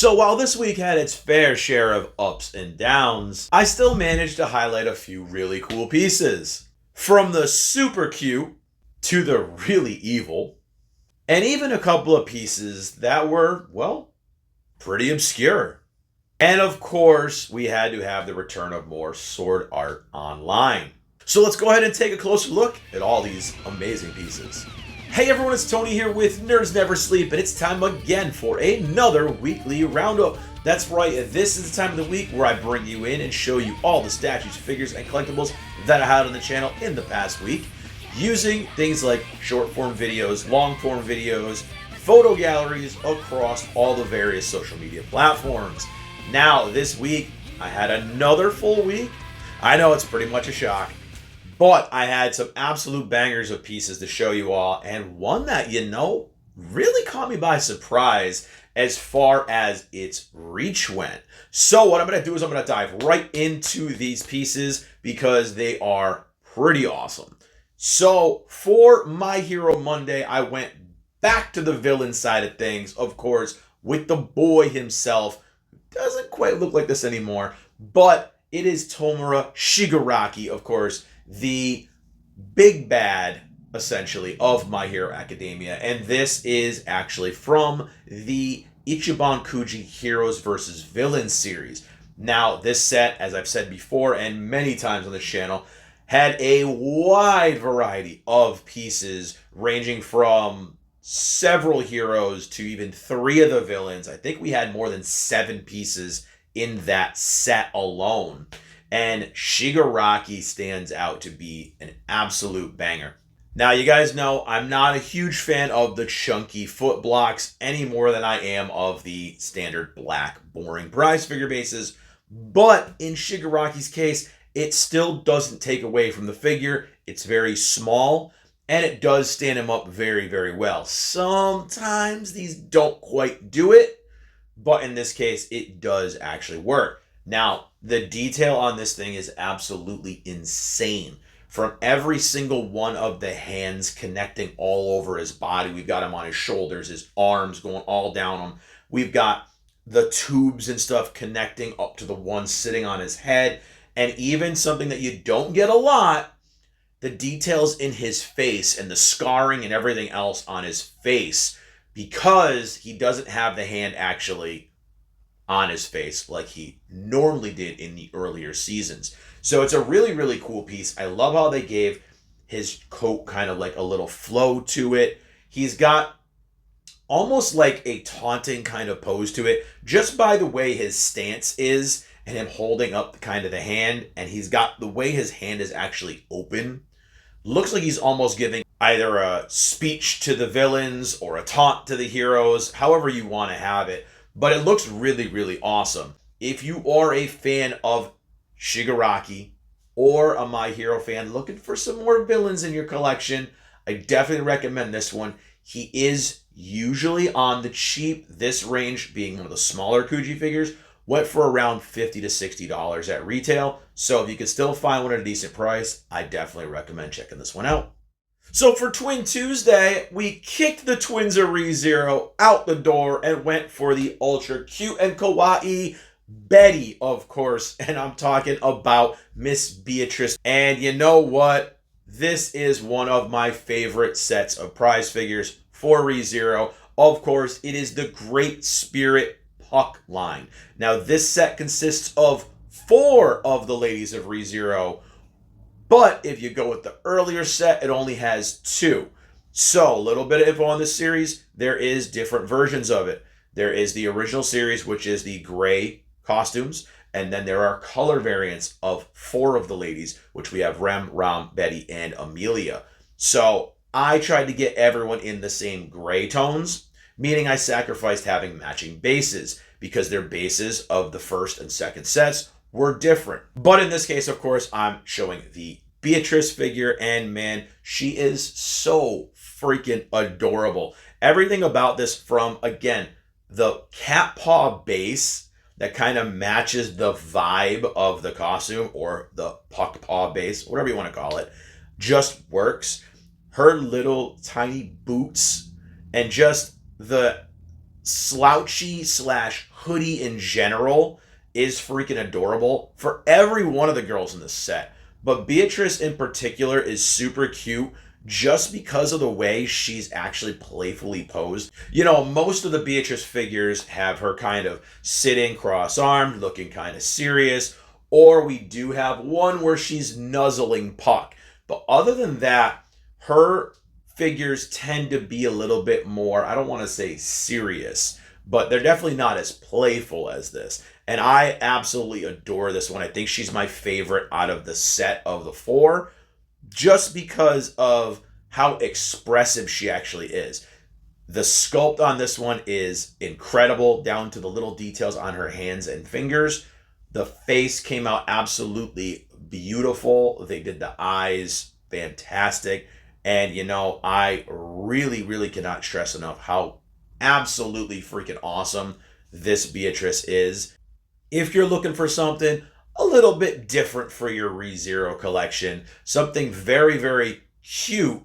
So while this week had its fair share of ups and downs, I still managed to highlight a few really cool pieces. From the super cute to the really evil, and even a couple of pieces that were, well, pretty obscure. And of course, we had to have the return of more sword art online. So let's go ahead and take a closer look at all these amazing pieces. Hey everyone, it's Tony here with Nerds Never Sleep, and it's time again for another weekly roundup. That's right, this is the time of the week where I bring you in and show you all the statues, figures, and collectibles that I had on the channel in the past week, using things like short form videos, long form videos, photo galleries across all the various social media platforms. Now, this week, I had another full week. I know it's pretty much a shock. But I had some absolute bangers of pieces to show you all, and one that, really caught me by surprise as far as its reach went. So what I'm going to do is I'm going to dive right into these pieces because they are pretty awesome. So for My Hero Monday, I went back to the villain side of things, of course, with the boy himself. Doesn't quite look like this anymore, but it is Tomura Shigaraki, of course, the big bad, essentially, of My Hero Academia. And this is actually from the Ichiban Kuji Heroes vs. Villains series. Now, this set, as I've said before and many times on this channel, had a wide variety of pieces ranging from several heroes to even 3 of the villains. I think we had more than 7 pieces in that set alone. And Shigaraki stands out to be an absolute banger. Now, you guys know I'm not a huge fan of the chunky foot blocks any more than I am of the standard black, boring prize figure bases. But in Shigaraki's case, it still doesn't take away from the figure. It's very small, and it does stand him up very, very well. Sometimes these don't quite do it, but in this case, it does actually work. Now, the detail on this thing is absolutely insane. From every single one of the hands connecting all over his body. We've got him on his shoulders, his arms going all down him. We've got the tubes and stuff connecting up to the one sitting on his head. And even something that you don't get a lot, the details in his face and the scarring and everything else on his face, because he doesn't have the hand actually on his face like he normally did in the earlier seasons. So it's a really, really cool piece. I love how they gave his coat kind of like a little flow to it. He's got almost like a taunting kind of pose to it, just by the way his stance is and him holding up kind of the hand, and he's got the way his hand is actually open. Looks like he's almost giving either a speech to the villains or a taunt to the heroes, however you want to have it. But it looks really, really awesome. If you are a fan of Shigaraki or a My Hero fan looking for some more villains in your collection, I definitely recommend this one. He is usually on the cheap. This range, being one of the smaller Kuji figures, went for around $50 to $60 at retail. So if you can still find one at a decent price, I definitely recommend checking this one out. So for Twin Tuesday, we kicked the Twins of ReZero out the door and went for the ultra cute and kawaii Betty, of course. And I'm talking about Miss Beatrice. And you know what? This is one of my favorite sets of prize figures for ReZero. Of course, it is the Great Spirit Puck line. Now, this set consists of 4 of the ladies of ReZero. But if you go with the earlier set, it only has 2. So, a little bit of info on this series. There is different versions of it. There is the original series, which is the gray costumes. And then there are color variants of 4 of the ladies, which we have Rem, Ram, Betty, and Amelia. So, I tried to get everyone in the same gray tones, meaning I sacrificed having matching bases, because their bases of the first and second sets were different. But in this case, of course, I'm showing the Beatrice figure, and man, she is so freaking adorable. Everything about this, from, again, the cat paw base that kind of matches the vibe of the costume, or the puck paw base, whatever you want to call it, just works. Her little tiny boots and just the slouchy slash hoodie in general is freaking adorable for every one of the girls in the set. But Beatrice in particular is super cute just because of the way she's actually playfully posed. You know, most of the Beatrice figures have her kind of sitting cross-armed, looking kind of serious, or we do have one where she's nuzzling Puck. But other than that, her figures tend to be a little bit more, I don't want to say serious, but they're definitely not as playful as this. And I absolutely adore this one. I think she's my favorite out of the set of the four, just because of how expressive she actually is. The sculpt on this one is incredible, down to the little details on her hands and fingers. The face came out absolutely beautiful. They did the eyes fantastic. And, you know, I really, really cannot stress enough how absolutely freaking awesome this Beatrice is. If you're looking for something a little bit different for your ReZero collection, something very, very cute,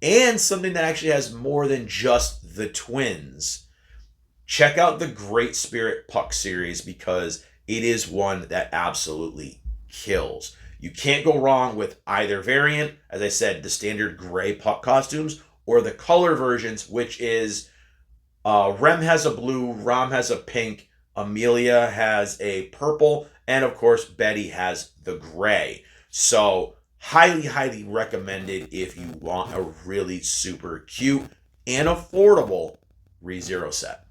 and something that actually has more than just the twins, check out the Great Spirit Puck series, because it is one that absolutely kills. You can't go wrong with either variant. As I said, the standard gray Puck costumes or the color versions, which is Rem has a blue, Rom has a pink, Amelia has a purple, and of course Betty has the gray. So highly, highly recommended if you want a really super cute and affordable ReZero set.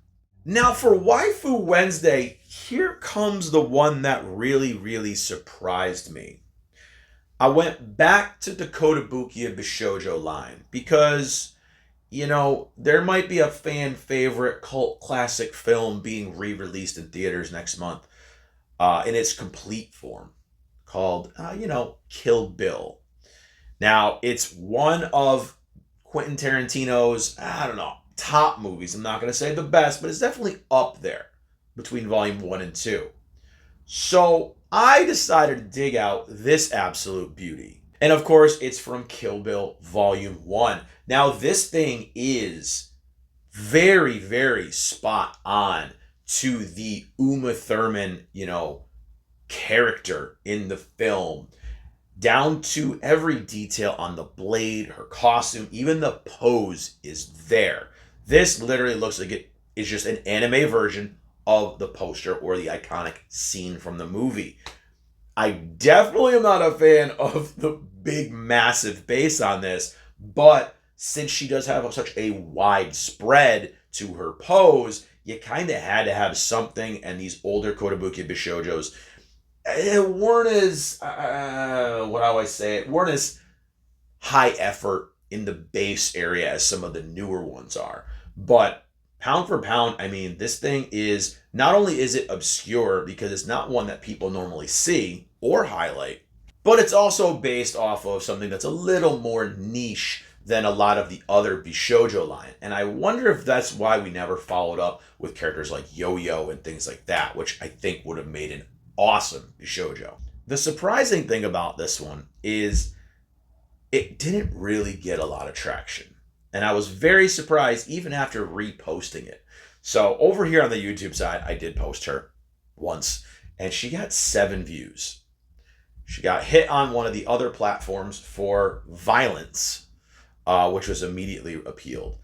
Now for Waifu Wednesday, here comes the one that really, really surprised me. I went back to the Kotobukiya Bishojo line because, you know, there might be a fan favorite cult classic film being re-released in theaters next month in its complete form called, Kill Bill. Now, it's one of Quentin Tarantino's, top movies. I'm not going to say the best, but it's definitely up there between volume 1 and 2. So I decided to dig out this absolute beauty. And of course, it's from Kill Bill Volume 1. Now, this thing is very, very spot on to the Uma Thurman, character in the film. Down to every detail on the blade, her costume, even the pose is there. This literally looks like it is just an anime version of the poster or the iconic scene from the movie. I definitely am not a fan of the big, massive base on this, but since she does have such a wide spread to her pose, you kind of had to have something, and these older Kotobukiya Bishojos weren't as, weren't as high effort in the base area as some of the newer ones are. But pound for pound, this thing is, not only is it obscure because it's not one that people normally see or highlight, but it's also based off of something that's a little more niche than a lot of the other Bishoujo line. And I wonder if that's why we never followed up with characters like Yo-Yo and things like that, which I think would have made an awesome Bishoujo. The surprising thing about this one is it didn't really get a lot of traction. And I was very surprised even after reposting it. So over here on the YouTube side, I did post her once, and she got 7 views. She got hit on one of the other platforms for violence, which was immediately appealed.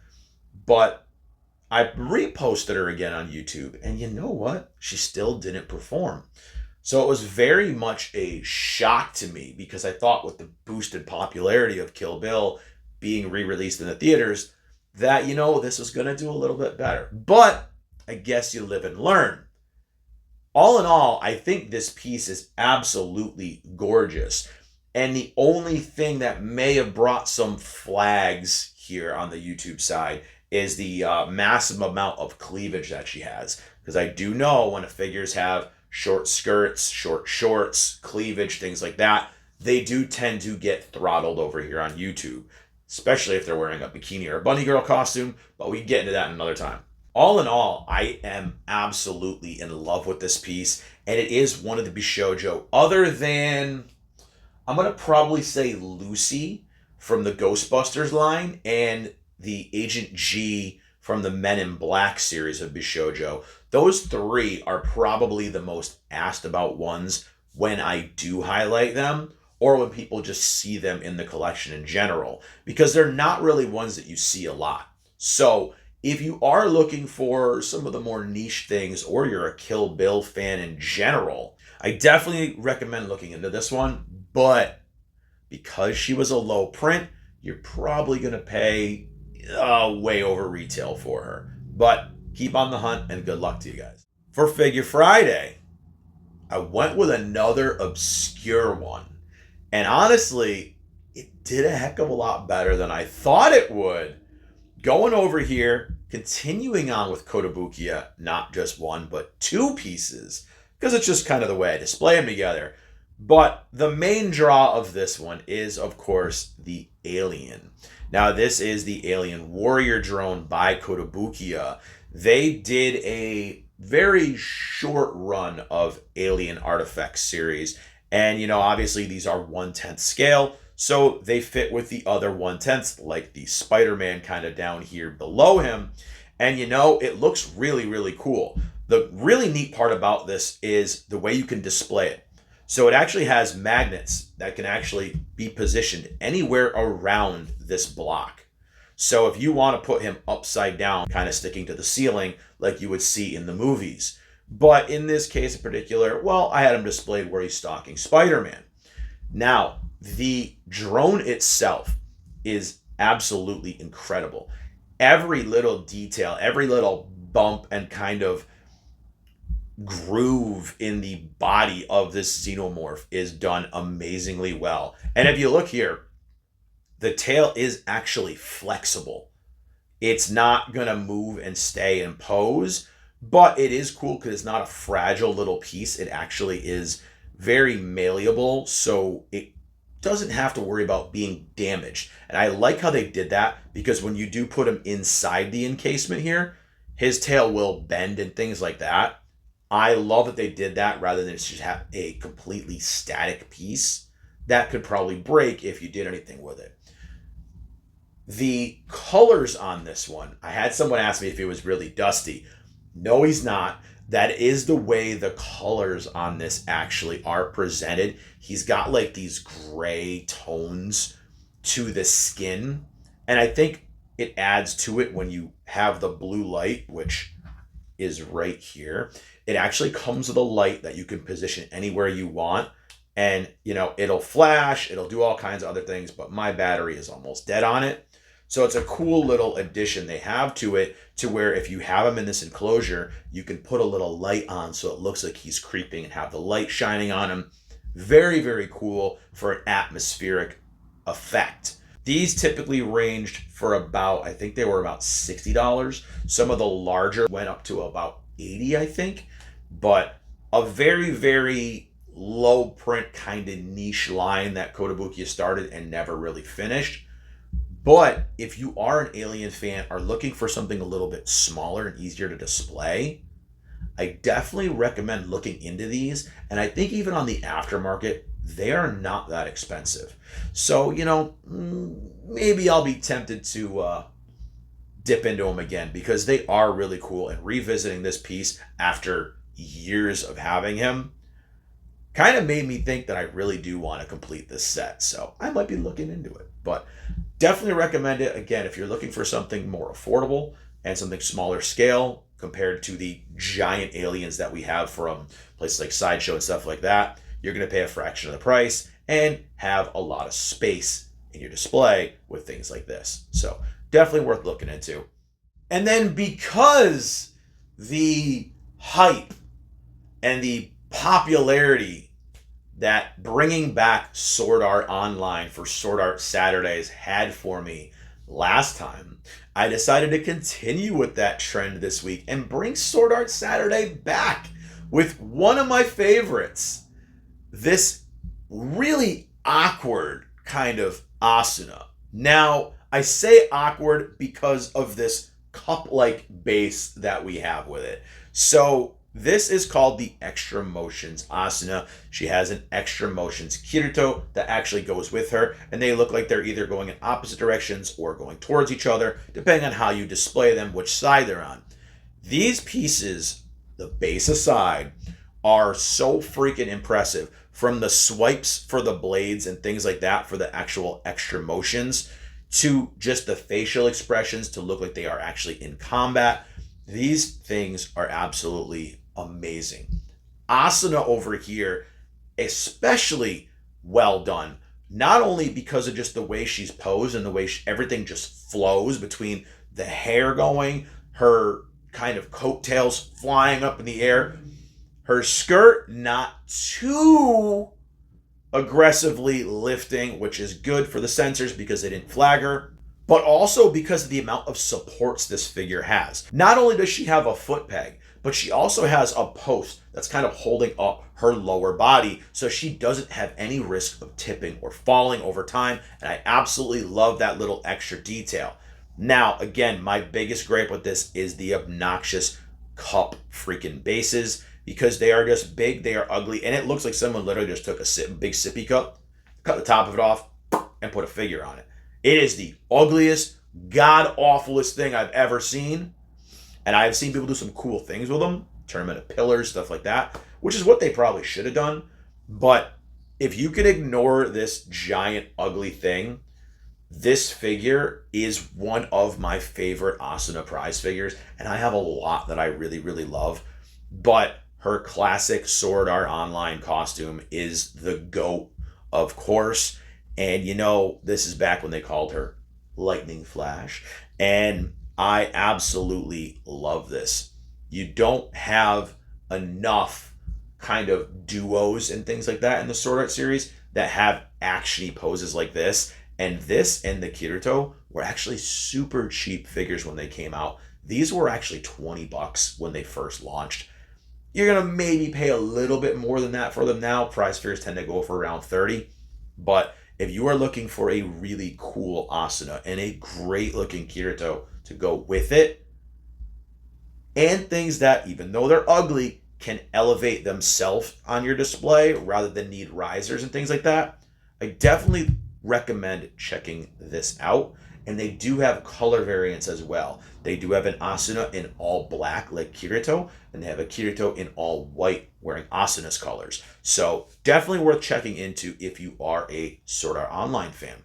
But I reposted her again on YouTube, and you know what? She still didn't perform. So it was very much a shock to me, because I thought with the boosted popularity of Kill Bill being re-released in the theaters, that, this was going to do a little bit better. But I guess you live and learn. All in all, I think this piece is absolutely gorgeous. And the only thing that may have brought some flags here on the YouTube side is the massive amount of cleavage that she has. Because I do know when figures have short skirts, short shorts, cleavage, things like that, they do tend to get throttled over here on YouTube, especially if they're wearing a bikini or a bunny girl costume, but we can get into that another time. All in all, I am absolutely in love with this piece, and it is one of the Bishoujo, other than, I'm going to probably say Lucy from the Ghostbusters line and the Agent G from the Men in Black series of Bishojo. Those 3 are probably the most asked about ones when I do highlight them, or when people just see them in the collection in general, because they're not really ones that you see a lot. So if you are looking for some of the more niche things, or you're a Kill Bill fan in general, I definitely recommend looking into this one. But because she was a low print, you're probably going to pay way over retail for her. But keep on the hunt, and good luck to you guys. For Figure Friday, I went with another obscure one. And honestly, it did a heck of a lot better than I thought it would. Going over here, continuing on with Kotobukiya, not just 1, but 2 pieces, because it's just kind of the way I display them together. But the main draw of this one is, of course, the Alien. Now, this is the Alien Warrior Drone by Kotobukiya. They did a very short run of Alien Artifacts series. And, obviously these are 1/10 scale. So they fit with the other 1/10, like the Spider-Man kind of down here below him. And, it looks really, really cool. The really neat part about this is the way you can display it. So it actually has magnets that can actually be positioned anywhere around this block. So if you want to put him upside down, kind of sticking to the ceiling like you would see in the movies. But in this case in particular, well, I had him displayed where he's stalking Spider-Man. Now, the drone itself is absolutely incredible. Every little detail, every little bump and kind of groove in the body of this xenomorph is done amazingly well. And if you look here, the tail is actually flexible. It's not going to move and stay and pose, but it is cool because it's not a fragile little piece. It actually is very malleable, so it doesn't have to worry about being damaged. And I like how they did that, because when you do put him inside the encasement here, his tail will bend and things like that. I love that they did that rather than just have a completely static piece that could probably break if you did anything with it. The colors on this one, I had someone ask me if it was really dusty. No, he's not. That is the way the colors on this actually are presented. He's got like these gray tones to the skin. And I think it adds to it when you have the blue light, which is right here. It actually comes with a light that you can position anywhere you want. And, it'll flash, it'll do all kinds of other things, but my battery is almost dead on it. So it's a cool little addition they have to it, to where if you have him in this enclosure, you can put a little light on so it looks like he's creeping and have the light shining on him. Very, very cool for an atmospheric effect. These typically ranged for about, I think they were about $60. Some of the larger went up to about $80, I think. But a very, very low print kind of niche line that Kotobukiya started and never really finished. But if you are an Alien fan, are looking for something a little bit smaller and easier to display, I definitely recommend looking into these. And I think even on the aftermarket, they are not that expensive. So, maybe I'll be tempted to dip into them again, because they are really cool. And revisiting this piece after years of having him kind of made me think that I really do want to complete this set. So I might be looking into it. But definitely recommend it. Again, if you're looking for something more affordable and something smaller scale compared to the giant aliens that we have from places like Sideshow and stuff like that, you're going to pay a fraction of the price and have a lot of space in your display with things like this. So definitely worth looking into. And then, because the hype and the popularity that bringing back Sword Art Online for Sword Art Saturdays had for me last time, I decided to continue with that trend this week and bring Sword Art Saturday back with one of my favorites. This really awkward kind of Asuna. Now, I say awkward because of this cup-like base that we have with it. So This is called the Extra Motions Asuna. She has an Extra Motions Kirito that actually goes with her, and they look like they're either going in opposite directions or going towards each other, depending on how you display them, which side they're on. These pieces, the base aside, are so freaking impressive. From the swipes for the blades and things like that for the actual extra motions, to just the facial expressions to look like they are actually in combat. These things are absolutely amazing. Asuna over here, especially well done. Not only because of just the way she's posed and the way everything just flows between the hair going, her kind of coattails flying up in the air, her skirt not too aggressively lifting, which is good for the censors because they didn't flag her, but also because of the amount of supports this figure has. Not only does she have a foot peg, but she also has a post that's kind of holding up her lower body so she doesn't have any risk of tipping or falling over time, and I absolutely love that little extra detail. Now, again, my biggest gripe with this is the obnoxious cup freaking bases, because they are just big, they are ugly, and it looks like someone literally just took a big sippy cup, cut the top of it off, and put a figure on it. It is the ugliest, god-awfulest thing I've ever seen, and I've seen people do some cool things with them, turn them into pillars, stuff like that, which is what they probably should have done, but if you can ignore this giant, ugly thing, this figure is one of my favorite Asuna prize figures, and I have a lot that I really, really love, but her classic Sword Art Online costume is the GOAT, of course. And you know, this is back when they called her Lightning Flash. And I absolutely love this. You don't have enough kind of duos and things like that in the Sword Art series that have actiony poses like this. And this and the Kirito were actually super cheap figures when they came out. These were actually $20 when they first launched. You're going to maybe pay a little bit more than that for them now. Prize figures tend to go for around $30. But if you are looking for a really cool Asuna and a great looking Kirito to go with it, and things that, even though they're ugly, can elevate themselves on your display rather than need risers and things like that, I definitely recommend checking this out. And they do have color variants as well. They do have an Asuna in all black like Kirito, and they have a Kirito in all white wearing Asuna's colors. So definitely worth checking into if you are a Sword Art Online fan.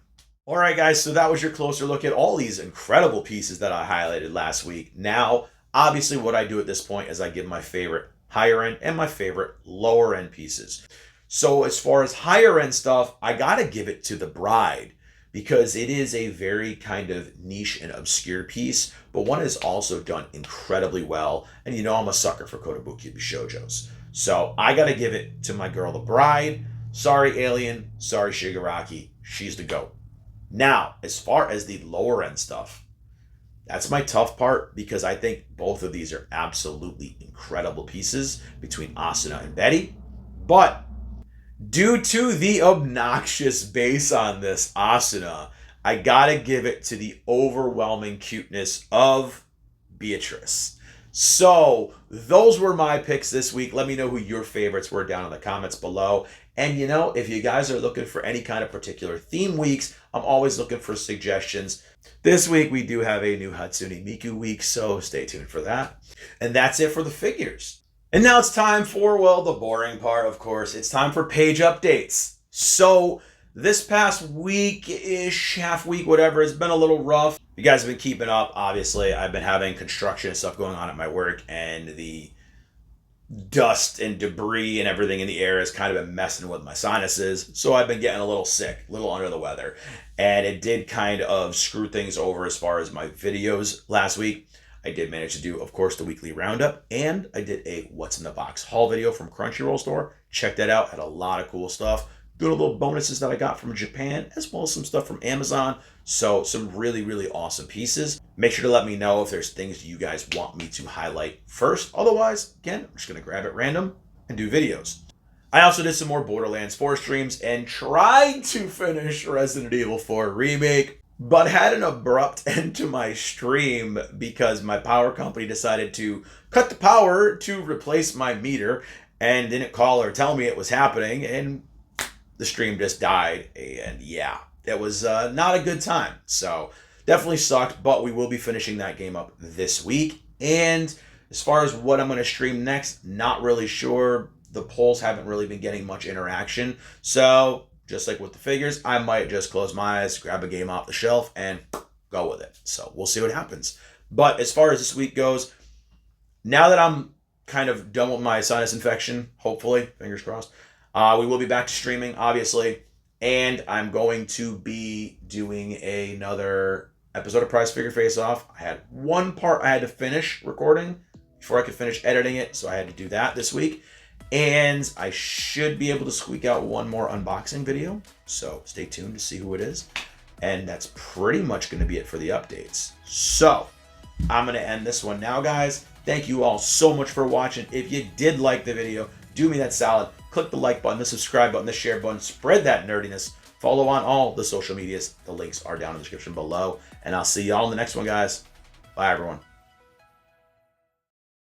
All right, guys, so that was your closer look at all these incredible pieces that I highlighted last week. Now, obviously what I do at this point is I give my favorite higher end and my favorite lower end pieces. So as far as higher end stuff, I gotta give it to the Bride, because it is a very kind of niche and obscure piece, but one is also done incredibly well. And you know I'm a sucker for Kotobukiya Shoujos. So I gotta give it to my girl, the Bride. Sorry, Alien. Sorry, Shigaraki. She's the GOAT. Now, as far as the lower end stuff, that's my tough part, because I think both of these are absolutely incredible pieces between Asuna and Betty. But due to the obnoxious base on this Asuna, I gotta give it to the overwhelming cuteness of Beatrice. So, those were my picks this week. Let me know who your favorites were down in the comments below. And you know, if you guys are looking for any kind of particular theme weeks, I'm always looking for suggestions. This week we do have a new Hatsune Miku week, so stay tuned for that. And that's it for the figures. And now it's time for, well, the boring part, of course. It's time for page updates. So this past week-ish, half week, whatever, has been a little rough. You guys have been keeping up, obviously. I've been having construction and stuff going on at my work, and the dust and debris and everything in the air has kind of been messing with my sinuses. So I've been getting a little sick, a little under the weather. And it did kind of screw things over as far as my videos last week. I did manage to do, of course, the Weekly Roundup, and I did a What's in the Box haul video from Crunchyroll store. Check that out. Had a lot of cool stuff. Good little bonuses that I got from Japan, as well as some stuff from Amazon. So some really, really awesome pieces. Make sure to let me know if there's things you guys want me to highlight first. Otherwise, again, I'm just going to grab at random and do videos. I also did some more Borderlands 4 streams and tried to finish Resident Evil 4 Remake. but had an abrupt end to my stream because my power company decided to cut the power to replace my meter and didn't call or tell me it was happening, and the stream just died. And yeah, it was not a good time. So definitely sucked, but we will be finishing that game up this week. And as far as what I'm going to stream next, not really sure. The polls haven't really been getting much interaction. So just like with the figures, I might just close my eyes, grab a game off the shelf, and go with it. So we'll see what happens. But as far as this week goes, now that I'm kind of done with my sinus infection, hopefully, fingers crossed, we will be back to streaming, obviously. And I'm going to be doing another episode of Prize Figure Face Off. I had one part I had to finish recording before I could finish editing it, so I had to do that this week. And I should be able to squeak out one more unboxing video, so stay tuned to see who it is. And that's pretty much going to be it for the updates. So I'm going to end this one now, guys. Thank you all so much for watching. If you did like the video, do me that solid. Click the like button, the subscribe button, the share button. Spread that nerdiness. Follow on all the social medias. The links are down in the description below. And I'll see you all in the next one, guys. Bye, everyone.